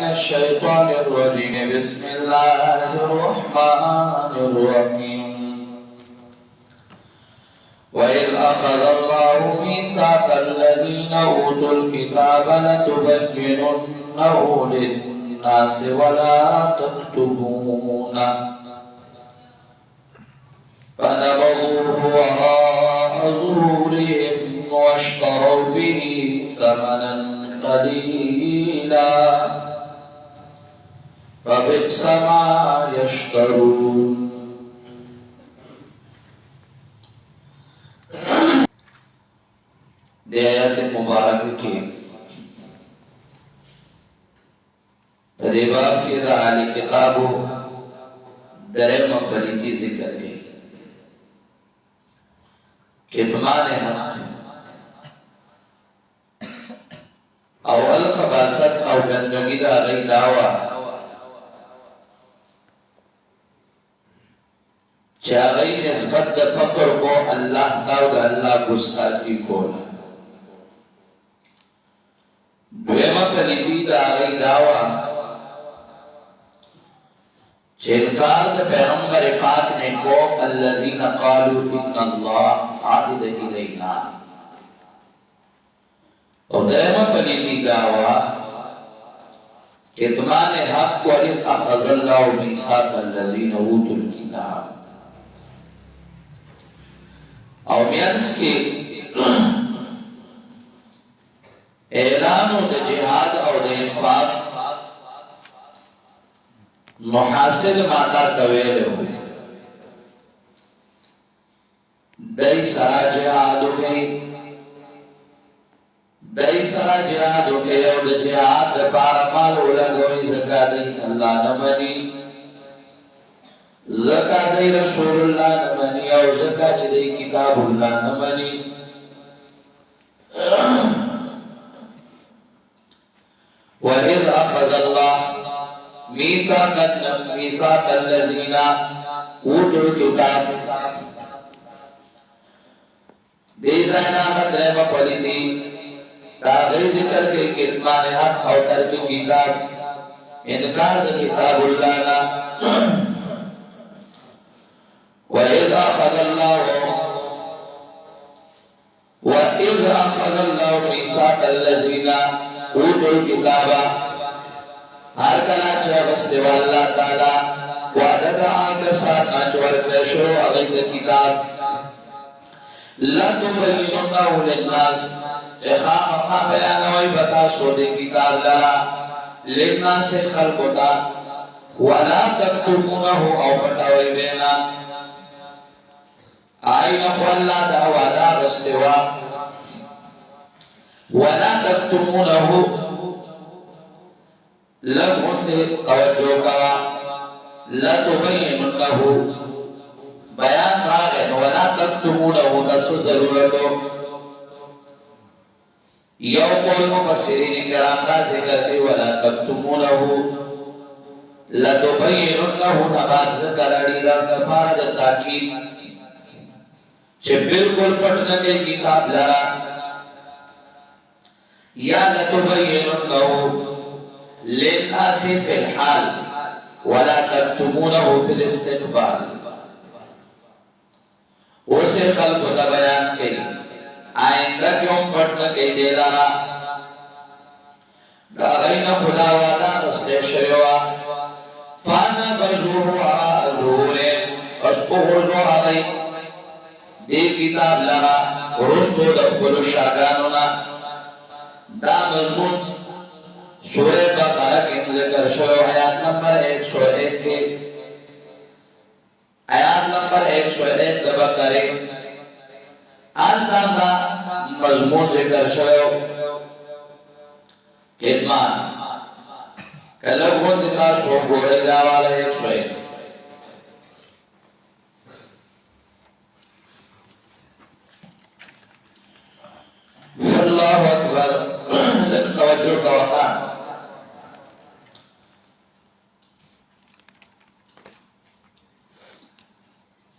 الشيطان الرجيم بسم الله الرحمن الرحيم وإذ أخذ الله ميثاق الذين أوتوا الكتاب لتبيننه للناس ولا تكتمونه فنبذوه وراء ظهورهم واشتروا به ثمنا قليلا فبئس ما يشترون دے آیات مبارک کی دے باب کی دا علی کتابو درم پلیتی ذکر کی کتمان حق اول خباست او گندگی دا غی دعوی چاگئی نسبت دا فقر کو اللہ تاو دا اللہ گستاکی کو دویمہ پلیتی دا غی دعوی چینکار دا پیغمبر پاک نے کو الذین قالوا ان اللہ عائد الینا اور دویمہ پلیتی دعوی کتمان حق وَإِذْ أَخَذَ اللَّهُ مِيثَاقَ الَّذِينَ أُوتُوا الْكِتَابَ اور مینس کے اعلان و دا جہاد اور دا انفاق محاصل ماتا طویل ہو دائی سارا جہاد ہو گئی دائی سارا جہاد ہو گئی اور دا جہاد دا پارمال ہو لگوئی زکاة دی اللہ نمانی زکاة دی رسول اللہ نمانی اور زکاة دی کتاب اللہ نمانی وَإِذْ أَخَذَ اللَّهُ مِيثَاقَ الَّذِينَ أُوتُوا الْكِتَابَ دیزائنا مدرم پڑیتی تاغی ذکر کے کتمان حق اور ترک کتاب انکار دا کتاب اللہ نا وَإِذْ أَخَذَ اللَّهُ مِيثَاقَ الَّذِينَ أُوتُوا الْكِتَابَ ہر کلا چاہستے واللہ تعالی وعدد آنکہ ساتھ ناچور پیشو اغید کتاب لَتُبَيِّنُنَّهُ لِلنَّاسِ چہ خام خام بیانوئی بتا سو دے کتاب لرا لِلنَّاسِ خلقتا وَلَا تَكْتُمُونَهُ او پتاوئی بینا آئین اللہ دا وعدہ رستوا وَلَا تَكْتُمُونَهُ لَبْهُنْ دے توجہ کوا لَتُبَيِّنُنَّهُ بیان راگن وَلَا تَكْتُمُونَهُ دس ضرورتو یو قول مفسرین کرام دا ذکر دے وَلَا تَكْتُمُونَهُ لَتُبَيِّنُنَّهُ نبات ذکر اڑی در دپارد تاکید چھے بالکل پٹنگے کتاب لرا یا لَتُبَيِّنُنَّهُ لِلنَّاسِ فِي الْحَالِ وَلَا تَكْتُمُونَهُ فِي الْإِسْتِقْبَالِ اسے خلق دا بیان کئی آئندہ کیوں پڑھنا کئی دے لارا دا غین خدا وادا رسل شیوا فانا بزور وراء ظہورے اس کو حرزو آگئی دے کتاب لارا رستو دخل شاگانونا دا مضمون سورہ بقرہ کے ذکر شو آیات نمبر 101 کے آیات نمبر 101 دبا کرے آلتا مضمون ذکر شو کتمان کلب ہوندتا سو گوڑے جاوالا 101 اللہ اکبر توجہ کا وقان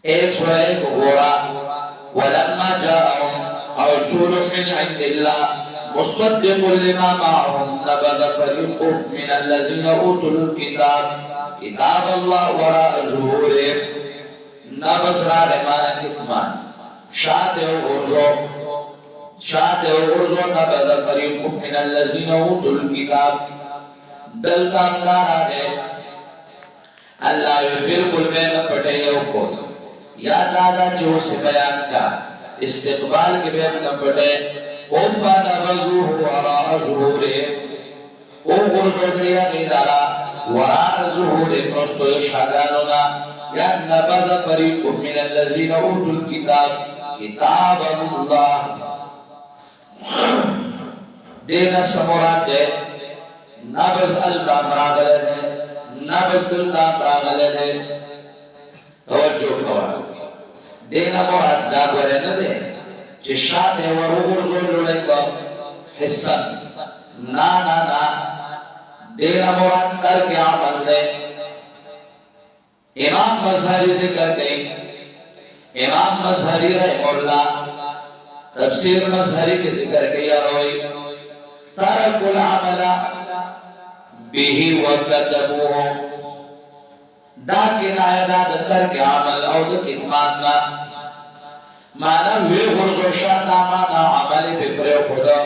ایک سورہ کو گوڑا وَلَمَّا جَاءَهُمْ رَسُولٌ مِّنْ عِندِ اللَّهِ مُصَدِّقٌ لِمَا مَعَهُمْ نبذ فريق من الذين اوتوا الكتاب كتاب الله وراء ظهورهم نبذ را رمان کتمان شاته ورزو نبذ فريق من الذين اوتوا الكتاب دلتا امدارا ہے اللہ بالکل میں نہ پٹے یو کو یا دادا جو سے بیان کا استقبال کے بے نہ پٹے اوفا نبذوه وراء ظهورهم او ورزو دیا نیدارا وراء ظهورهم رستو شاگانونا یا نبذ فريق من الذين اوتوا الكتاب كتاب الله دینا سمورات دے نبذ الدام راغلے دے نبذ الدام راغلے دے توجہ کوا دینا مراد دا گورے ندے چشاہ دے ورغرزو لڑے کا حصہ نا دینا مراد ترک عمل دے امام مظہری ذکر گئی امام مظہری رحمہ اللہ تفسیر مظہری کے ذکر کیا روئی ترک العمل به وکذبوه دا کنایه دا ترک عمل او د کتمان نا مانا وی غرزو شاتا مانا عملی بپری خدا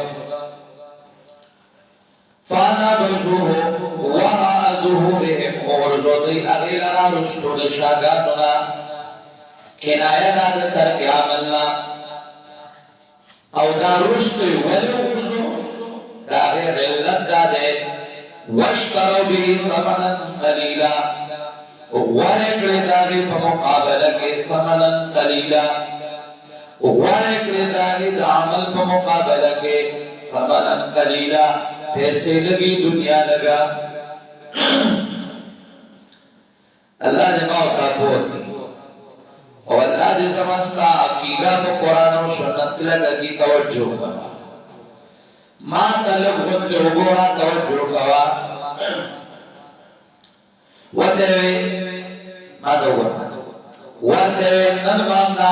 فنبذوه وراء ظهورهم غرزو دی اغیلنا رسول شاگانونا کنایه دا ترک عملنا او دا رسول ولی غرزو دا غیر علت دا دے واشتروا به ثمنا قليلا ورکړه داغه په مقابله کې ثمنا قليلا ورکړه داغه د عمل په مقابله کې ثمنا قليلا پیسې لګي دنیا لگا الله دې ما تا پوتي او الله دې سمستا عقیده په قران او سنت لګي توجه کړه ما طلب غد وګورا توجه کوا ودوي ما دوا ودوي نن مامنا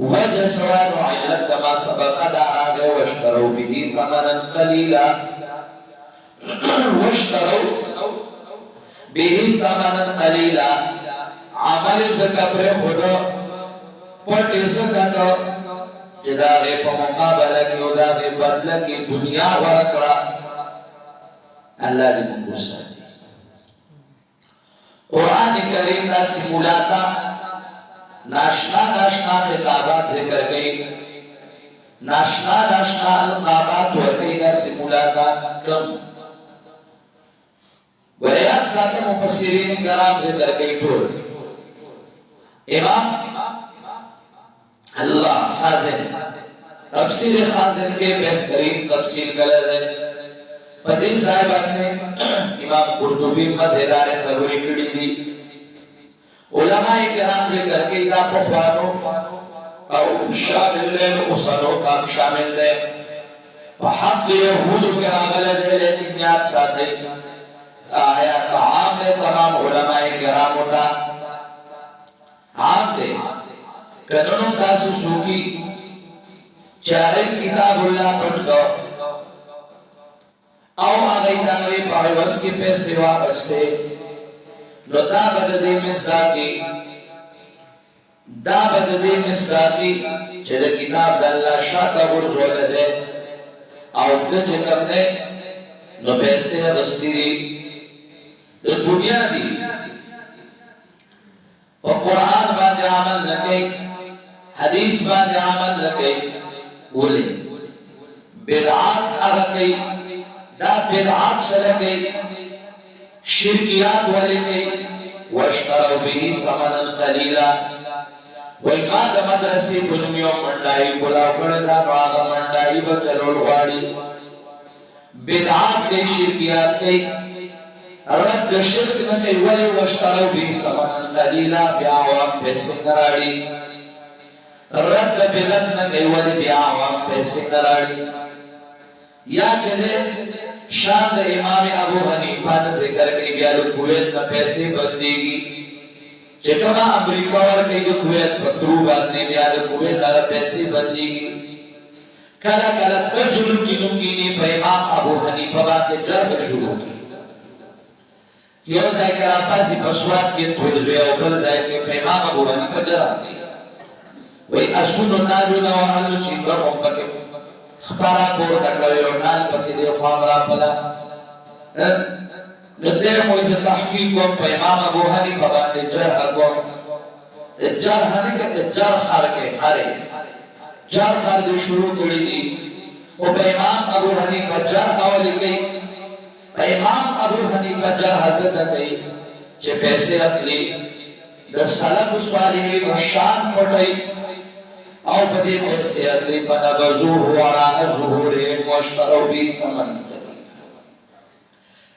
وجه سواد وعلت ما سبق دعا واشتروا به ثمنا قليلا واشتروا به ثمنا قليلا عمل زکبر خدا پٹ زکت جداغی پا مقابلہ کی اداغی بدلہ کی دنیا ورکڑا اللہ دی منگو ساتھی قرآن کریم دا سمولاتا ناشنا خطابات ذکر گئی ناشنا القابات ورگئی دا سمولاتا کم وریاد ساتھ مفسرین کرام ذکر گئی ٹھول امام اللہ خازن تفسیر خازن کے بہترین تفسیر کلر ہے پدین صاحبان نے امام قرطبی مزیدار خبری کڑی دی علماء کرام ذکر کے دا پخوانو او شامل لے اسنو کام شامل لے فحق یہودو کے آگل دے لیکن یاد ساتھے آیات عام لے تمام علماء کرام دا عام دے کنونوں تاسو سوکی چارے کتاب اللہ پڑھ گو او آگئی داوی پاڑے وس کی پیسے واپستے نو دا بددی مصراقی چھ دا کتاب دا اللہ شاہ ورزول دے او دا چکم دے نو پیسے دستی دی دا دنیا دی وقرآن باندې عمل نکي حدیث باندې عمل نکي ولې بدعات هغه کوي دا بدعات سره کوي شرکیات ولې کوي واشتروا به ثمنا قليلا وما د مدرسې په نوم یو منډای کولا کړه دا هغه منډای به چلول غواړي بدعات کوي شرکیات کوي رد شرک نکي ولی واشتروا به ثمنا قليلا بیا عوام پیسې نراړي رد بلد نه کوي ولې بیا عوام پیسې نه راړي یا چې شان د امام ابو حنیفه نه ذکر کوي بیا د کویت نه پیسې بنديږي چې کومه امریکا ورکوي د کویت په ترو باندې بیا د کویت دغه پیسې بنديږي کله کله تجربه کینی په امام ابو حنیفه باندې جرح شروع کی یو ځای کې راپاسي په سواد کې ټول ځای او بل ځای کې په امام ابو حنیفه جرح کوي وای اسونو نالو نو هلو چې کوم پکې خبره کور کړو یو نال پکې دی خو امر پلا نته مو یې تحقیق کوم په امام ابو حنیفه باندې جرح کوم جرح نه کې جرح خار کې خارې جرح خار دې شروع کړی دي او په امام ابو حنیفه جرح اولي کوي په امام ابو حنیفه جرح زده کوي چې پیسې اخلي د سلف صالحین شان پټي او په دې پیسې اخلي فنبذوه وراء ظهورهم واشتروا به ثمنا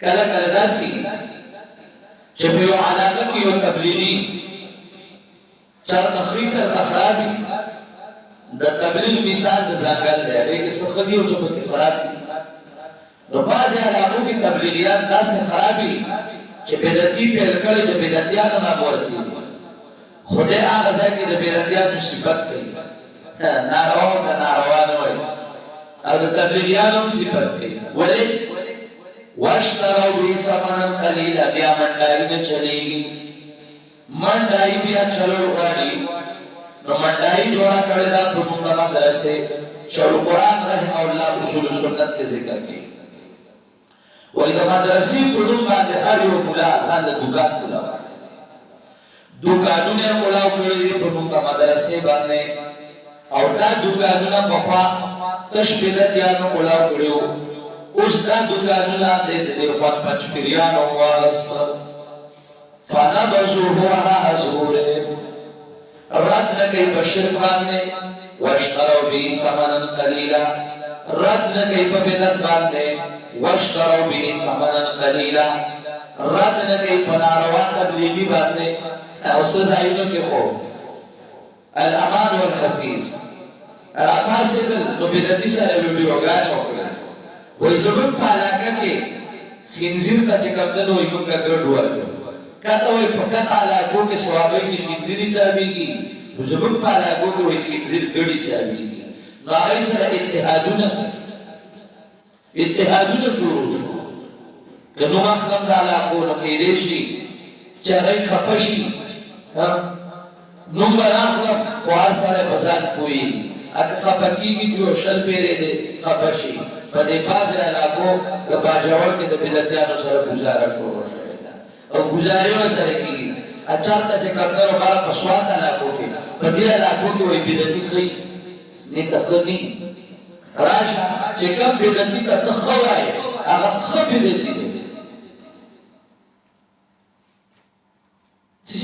کله کله داسي چې په یو علاقه کې یو تبلیغي چرته خیتر اخرابي د تبلیغ مثال د ځنګل دی هغه څه خدي او څه په خراب دي نو بعضې علاقو کې تبلیغیان داسې خرابي چې بدعتي پیل کړي د بدعتیانو نه ورتي خدای هغه ځای کې د بدعتیانو صفت کوي ناروا او ناروا نه وایي او د تبلیغیانو صفت کوي ولې واشتروا به ثمنا قليلا بیا منډای نه چلیږي منډای بیا چلو غواړي نو منډای جوړه کړی دا په موږ مدرسې شروع قرآن رحم الله اصول سنت کې ذکر کوي وای د مدرسې په نوم باندې هر یو مولا ځان له دکان کولا دکانونه کولا کړی په نوم د مدرسې باندې او دا دکانونه په خوا تشبیهاتیانو کولا کړیو اوس دا دکانونه د خوا پچپریانو واست فنبذوه وراء ظهورهم رد نکي بشرک باندې واشتروا به ثمنا قليلا رد نکي په بدعت باندې واشتروا به ثمنا قليلا رد نکي په ناروا تبلیغي باندې او څه ځایونو کې خو الامان والحفيظ راپاسې د بدعتي سره ویډیوګانې وکړه وایي زموږ په علاقه کې خنزیر ته چې کوم نه وي موږ ګډ وایو کته وای په کته علاقو کې ثوابي کې خنزیر حسابيږي زموږ په علاقو کې وای خنزیر ګډي حسابيږي نو هغه سره اتحادونه شروع شو کنو مخلم د علاقو نو کې ریشي چې هغه خپشي نو براخلم خو هر سره بازار کوي اګه خپکیږي چې شل پیری دي خپشي په دې بازار علاقو د باجوړ کې د بلدیانو سره گزاره شروع شو او گزارې سره کیږي اچھا ته کړهو بار په سواد علاقو کې په دې علاقو کې وي بدعتي خي نه تخني راشه چې کوم بدعتي ته تخوای هغه خبي بدعتي دي څه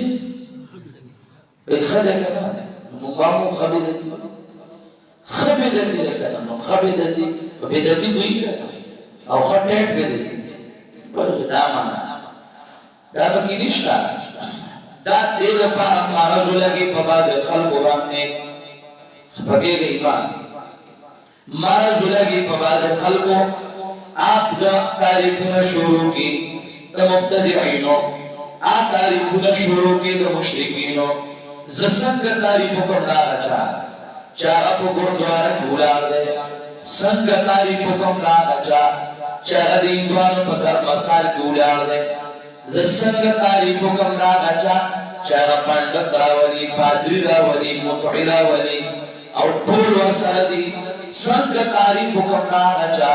خدای کنه مقامو خبي بدعتي کنه نو خبي بدعتي وي کنه او خټټ بدعتي په دا معنا دا بکی نشتا دا دې لپاره مرز لګي په باز خلکو باندې خپګي ایمان مرز لګي په باز خلکو آپ دا تعریفونه شروع کی د مبتدعينو تعریفونه شروع کی د مشرکینو زسنګ تعریف کوم دا اچا چا په ګوردواره کې ولار دے څنګه تعریف کوم دا اچا چا د ایندوانو په درمسال کې ولار دے زسنگ تعریف کوم دا غچا چاگا پندت راولی پادری راولی مطعی راولی او طول ورسر دی سنگ تعریف کوم دا غچا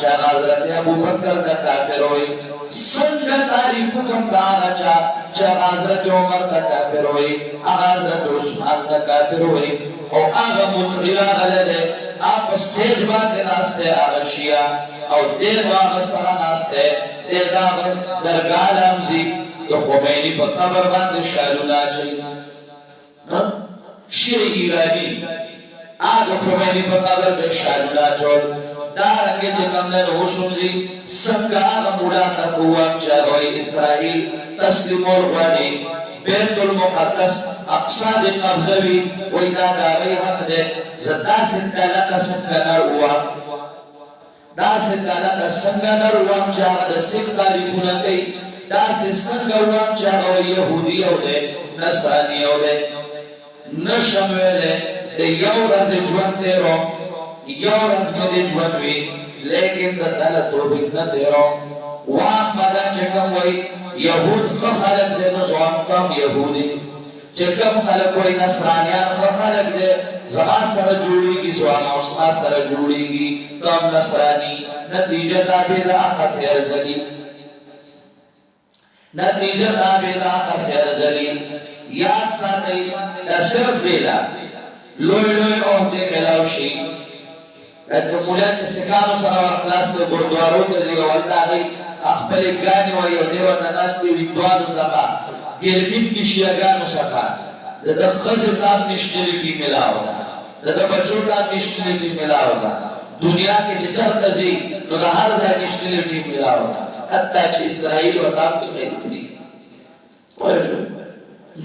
چاگا حضرت ابو بکر دا کافر ہوئی سنگ تعریف کوم دا غچا چاگا حضرت عمر دا کافر ہوئی آغا حضرت عثمان دا کافر ہوئی او آغا مطعی راغلے آپ سٹیج باندې ناستے آغا شیعہ او دیر باغ سره ناسته دیر باغ درگاه لمزی دو خمینی پا قبر باند شالونا چی شیع ایرانی دو خمینی پا قبر بے شالونا چول دارنگی چکم نے روشنزی سنگا آغا مولا نخوام چاگوی اسرائیل تسلیم الغوانی بیت المقدس اقصا دی قبضوی ویدا داغی حق دے زدا ستالتا سکنروا دا ستالتا سکنروام چاہا دا سکتاری پونکی دا سکنروام چاہا یہودی او دے نصرانی او دے نشموے دے یو رز جوان تیرو یو رز مدی جوانوی لیکن دا دلتو بگن تیرو وام بدا چکم وی یهود خلق دے نزوان تم یهودی چکم خلق وی نصرانیان خلق دے زمان سر جوڑی گی زوان اوسنا سر جوڑی گی تم نصرانی نتیجہ تابیدہ خسیر زلی نتیجہ تابیدہ خسیر زلی یاد ساتی صرف دیلا لوی لوی عہدے ملاوشی کہ مولیان چه سکانو سر ورخلاس دے گردوارو ترزی گوالتا گئی اخبر گانی و یودیو نناس دی ویدوانو زقا گلگیت کی شیعگانو سقا دا خزر تاب نشتلیتی ملاو دا بچو تاب نشتلیتی ملاو دا دنیا کے چچر تزی نو دا ہر زای نشتلیتی ملاو دا حتی چه اسرائیل و تاب کی غیر پلی پوشو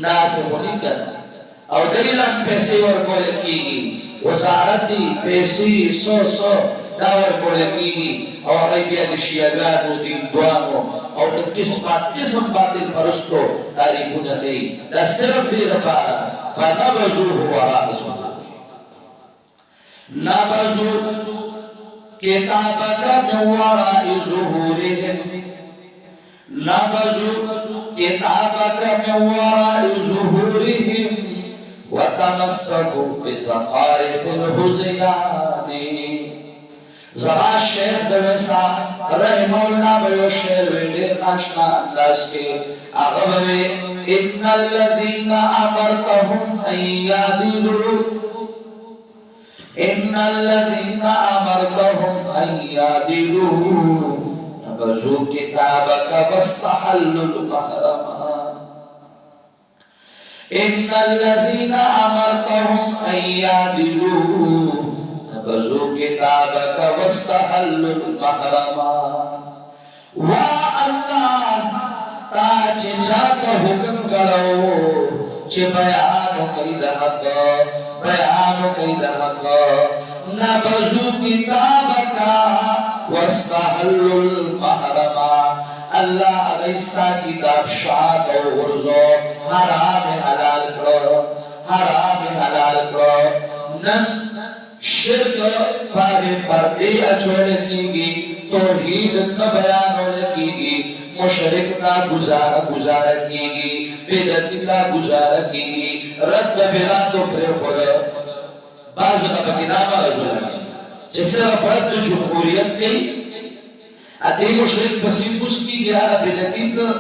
ناس ہونی کرنا او دلیلان پیسے ورکو لکیگی وزارتی پیسی سو داور کو لکیگی او غیبیہ دی شیعگانو دی دوانو او دی قسم باطل پرستو تاریخو نتی دا صرف دی رپارا فنبزوه وراء ظهور نبزو کتابک من وراء ظهورهم نبزو کتابک من وراء ظهورهم وتمسكوا بزخارف الهزيان زرا شیخ دویسا رحم اللہ بیو شیر ویلیر ناشنا انداز کے اغبوی ان الذین امرتهم ان یادلو ان الذین امرتهم ان یادلو نبزو کتابک واستحلوا المحرمان ان الذين امرتهم ان يعدلوا نبذوا كتابك واستحلوا المحرمان وا الله تا چاہت حکم کرو چ بیان کید حق بیان کید حق نبذوا كتابك واستحلوا المحرمان اللہ علیستا کتاب شاعت و غرزو حرام حلال کرو حرام حلال کرو نن شرک پارے پردے اچھوڑے کی گی توحید نہ بیانو لکی گی مشرک تا گزارہ کی گی بیدتی تا گزارہ کی گی رد بلا تو پر خود بعض نبکی نامہ رجولانی جسے رد جمہوریت کی ادھے مشرک بسیم کس کی گیا بیدتیم کا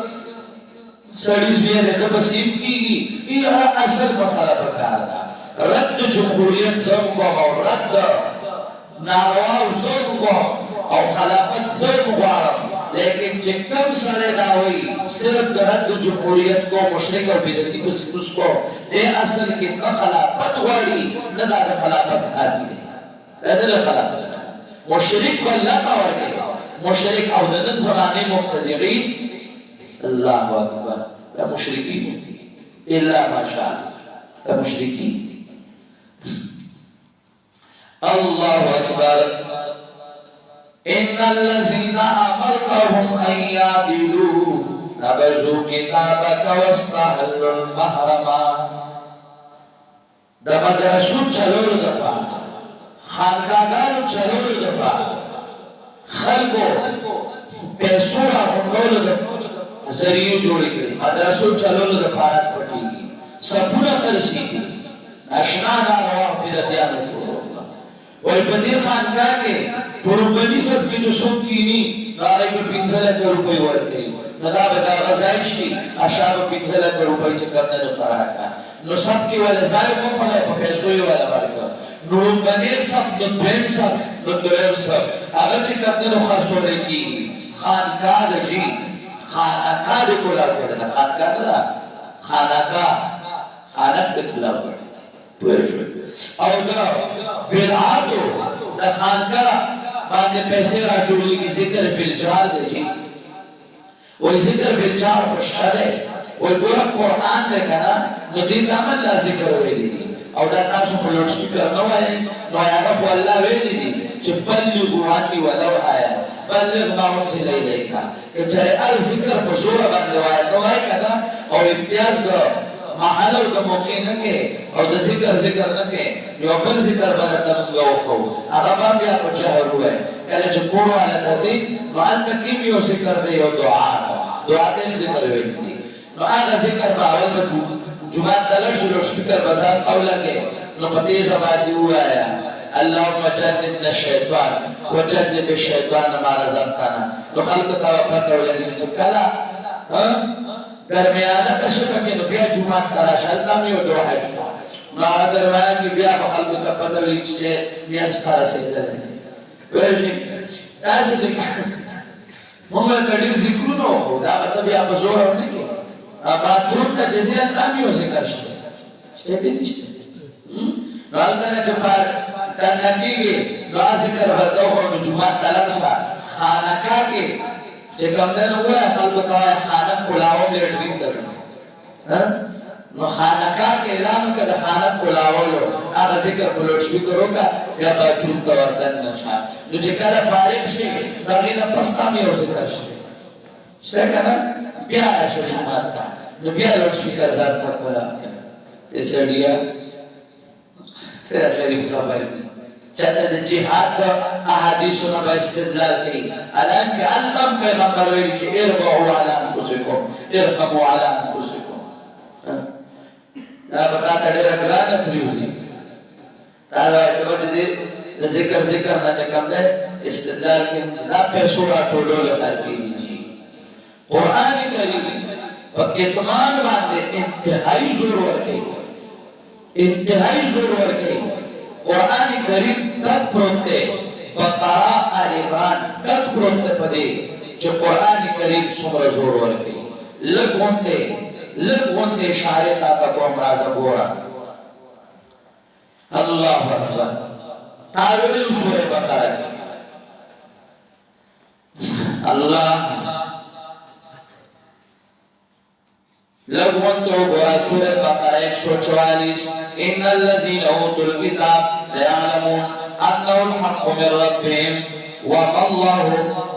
سڑیز بھی ہے بسیم کی گی یہ اصل مسئلہ پکارنا رد جمہوریت زم کو اور رد نارواو زم کو اور خلافت زم کو لیکن چکم سرے داوئی صرف رد جمہوریت کو مشرک اور بیدتی بسیم اس کو اے اصل کتنا خلافت واری ندار خلافت آدمی دے ادھر خلافت مشرک واللہ تاور گئے مشرک او دنن زمانے مبتدعین اللہ اکبر یا مشرکین ہوتی اللہ ماشاءاللہ یا مشرکین اللہ اکبر ان الذین امرتهم ان یعدلوا نبذوا کتابک واستحلوا المحرمان دا مدرسو چلول دا پانا خانقاگانو چلول دا پانا خلقو پیسو را ہنگولو دا ذریعے جوڑی کری مدرسو چلولو دا پارت پٹی گی سپونا خرسی گی اشنا نارواح بیرتیانو شروع اللہ والبدی خانقاہ کے پروبنی سب کی جو سن کینی نارے میں پینزلہ کا روپئی ورکی ندا بدا غزائش کی اشارو پینزلہ کا روپئی چکرنے نو تراکا نو سب کی والا زائر کو پڑے پا پیسوی والا بارکا نورم بنیر سب نتوین سب نتوین سب اگر چکرنے نو خرسو رکی خانقاہ دا جی خانقاہ دا کلا پڑے خانقاہ دا خانقاہ خانق دا کلا پڑے او دا بدعاتو دا خانقاہ باندے پیسے را جوڑی کی ذکر بالجار دے جی وہی ذکر بالجار خوشحال ہے ګوره قرآن دی کنه نو دې ته هم الله ذکر ویلی دي او دا تاسو په لوډ سپیکر نه وایئ نو هغه خو الله ویلی دي چې بلغوا عني ولو آیه بلغ ما انزل الیک که چېرې هر ذکر په زوره باندې وایه ته وایې کنه او امتیاز د محل او د موقع نه کې او د ذکر نه کې یو بل ذکر باندې ته موږ وښو هغه به بیا په جهر ووایې کله چې کور والا ته ځي نو هلته کې یو ذکر دی یو دعا ته هم ذکر ویلی دي نو هغه ذکر به اول به جمعات ته لاړ شو لوډ سپیکر به ځان ته ولګې نو په تیزه باندې ووایه اللهم جنبنا الشیطان وجنب الشیطان ما رزقتنا نو خلکو ته به پته ولګي چې کله درمیانه تشبه کې نو بیا جمعات ته راشه هلته هم یو دعا شته نو هغه درمیان کې بیا به خلکو ته پته ولګي چې میاشت ته رسېدلی دی پوه شئ داسې موږ ته ډېر ذکرونه وښو دا به ته بیا په زور نه کې باتروم ته چې ځې هلته هم یو ذکر شته شته که نشته نو هلته نه چې تنګه کېږي نو هغه ذکر به ته وښو نو جومات ته لاړ شه خانقاه کې چې کوم دی نو ووایه خلکو ته وایه خانق کلاوم لیټرین ته ځم نو خانقاه کې اعلان وکړه د خانق کلاولو هغه ذکر په لوډ سپیکر وکړه بیا باتروم ته وردننه شه نو چې کله فارغ شي نو هغې نه پس ته هم یو ذکر شته شته که نه بیا راشه جومات ته نو بیا لوډ سپیکر ځان ته کولا کړه ته سړیه ته غریب خبر دی چاته د جهاد د احادیثو نه به استدلال کوي حالانکه هلته هم پیغمبر ویلي چې اربعوا علی انفسکم ارقبوا علی انفسکم دا به تا ته ډېره ګرانه پرېوځي تا به وایي ته به د دې د ذکر نه چې کوم دی استدلال کوي دا پیسو راټولولو کار کېږي قرآن کریم په کتمان باندې انتهایی زور ورکوي قرآن کریم تک پروت دی بقره آل عمران تک پروت دی په دې چې قرآن کریم څومره زور ورکوي لږ غوندې اشارې تا ته کوم راځه ګوره الله اکبر تا ویلو سورې بقره کې الله لغوانتو گورا سورة بقرہ 144 ان الذين اوتوا الكتاب ليعلمون انه الحق من ربهم وما الله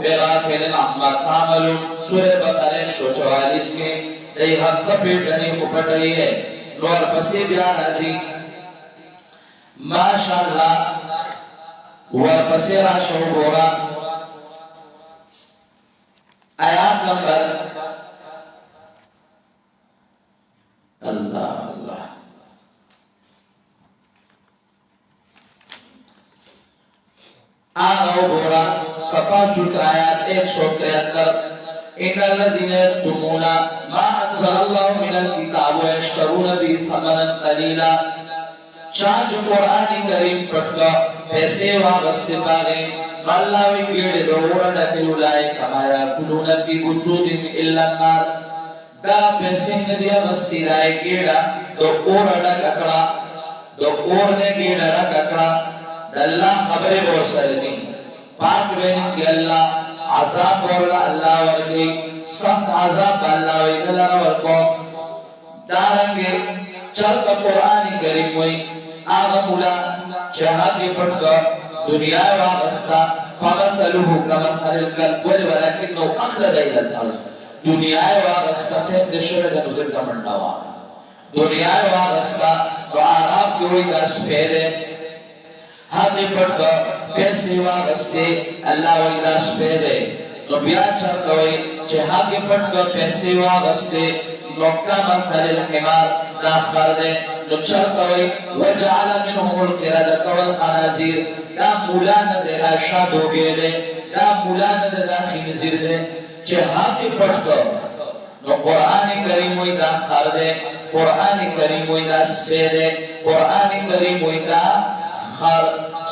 بغافل عما تعملون سورة بقرہ 144 کے ای حق سپیٹنی خوپٹئی ہے نور پسی بیان ازی ماشاءاللہ ور پسی راشو گورا آیات نمبر اللہ اللہ آغاو گورا صفا ستر آیات 173 ان الذين يكتمون ما انزل الله من الكتاب ويشترون به ثمنا قليلا شاج قرآن کریم پٹکا پیسے واغستے باغے اللہ وی گیڑے روڑا کہ اولئک ما یاکلون فی بطونہم الا النار دا پیسے ندیا وستی رائے گیڑا دو اور اڑا ککڑا دو اور نے گیڑا اڑا ککڑا اللہ خبر بور سردی پاک بینی کہ اللہ عذاب بورلا اللہ ورگی سخت عذاب اللہ ویدلر ورکو دارنگے چلتا قرآن کریم ہوئی آغا مولا چہادی پڑھگا دنیا وابستا فمثلوه كمثل الكلب ولكنه اخلد الى الارض دنیا وابستا تیم دشوه دا نزل کا منڈاوا دنیا وابستا تو آراب کی ہوئی دا سپیرے ہاتھی پڑھگا پیسے وابستے اللہ ہوئی دا سپیرے تو بیا چرکا ہوئی چہادی پڑھگا پیسے وابستے نوکا مثل الحمار دا خردے نو چرکا ہوئی وجعل منهم القردة والخنازیر دا مولانا دے دا شادو گیلے دا مولانا دے دا خنزیر دے چہاکی پڑھ کر نو قرآن کریم ہوئی دا خردے قرآن کریم ہوئی دا سپے دے قرآن کریم ہوئی دا خر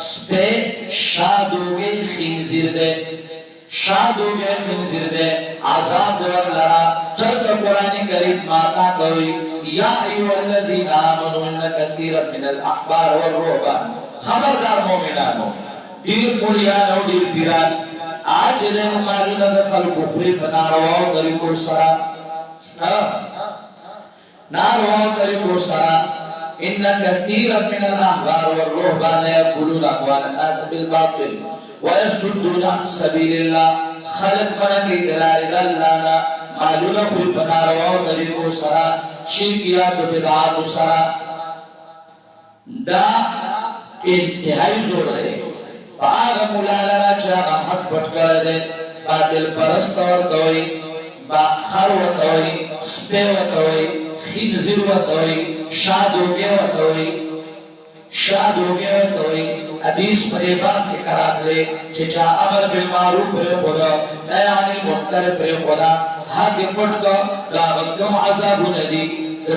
سپے شادو گیل خنزیر دے شادو گیل خنزیر دے عذاب دور لرا چلتا قرآن کریم ماتا کوئی یا ایوہ الذین آمنوا ان کثیرا من الاحبار والرهبان خبردار مومنانو دیر مولیانو دیر پیران آج دے مالونا دا خلق اخری پنارواو طریقو سرا ناروا طریقو سرا ان كثيرا من الاحبار والرهبان يأكلون اموال الناس بالباطل ويصدون عن سبيل الله خلق من کی دلال الله مالونا خل بناروا طریقو سرا شرکیات و بدعات سرا دا انتہائی زور ہے آغا مولانا چاہا حق پٹ کرده باطل پرست ورطوئی خر ورطوئی سپے ورطوئی خنزیر ورطوئی شادوگے ورطوئی حدیث پر باب کے کراک لے چچا امر بالمعروف پر خدا نیان المنکر پر خدا حق پٹ کو لاغتکم عذاب ندی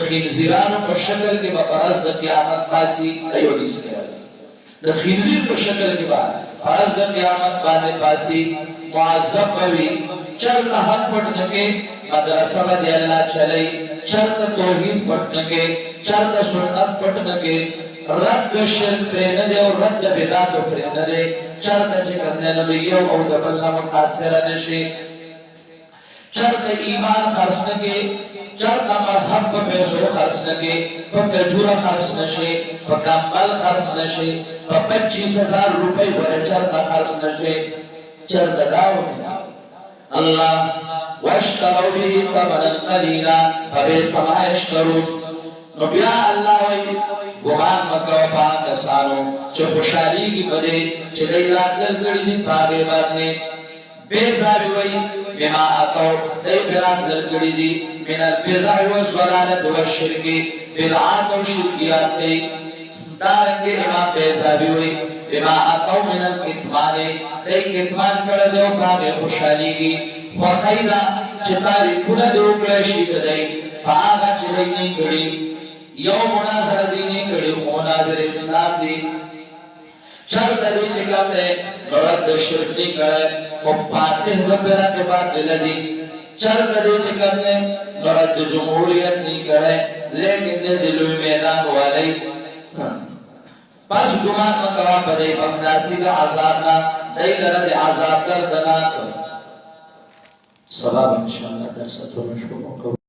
خنزیرانو پر شکل کے بپرست قیامت پاسی ایو حدیث کے رازی د خنزیر په شکل کې با پرز د قیامت باندې پاسي معذب وي چرته حق پټ نه کې مدرسه باندې الله چلای چرته توحید پټ نه کې چرته سنت پټ نه کې رد شرک پر نه دی او رد بدعت پر نه دی چرته چې کنه نو یو او د بل نه متاثر نشي چرته ایمان خرڅ نه کې چرته مذهب په پیسو خرڅ نه کې په کجوره خرڅ نشي په کمبل خرڅ نشي په 25000 روپے ور چرته خرڅ نشي چرته داو الله واشتروا به ثمنا قليلا فبئس ما يشترون نو بیا الله وی ګمان مکو پاکستانو چې خوشالي کی بده چې دای راتل غړي دی پاګې باندې بیزاری وی بما اتو دای برات لګړي دي من البدع والضلالة والشرك بدعات و شرکیات دی دارنگی امام بیزابی ہوئی بما اتو من الکتمان دی کتمان کردو پاگے خوشحالی گی خوخیرہ چتاری کندو کلشی دی پاگا چلی نہیں گڑی یو مناظر دی نہیں گڑی خو مناظر اسلام دی چرت دی چکم دے نرد شرک نہیں کرے خو پاتح ربیرت باطل دی چرت دی چکم دے نرد جمہوریت نہیں کرے لیکن دے دلوی میدان والی پس گمان مکوا پدے بخلاسی کا عذابنا دے لرد عذاب کردنا سباب انشاءاللہ درست و مشکل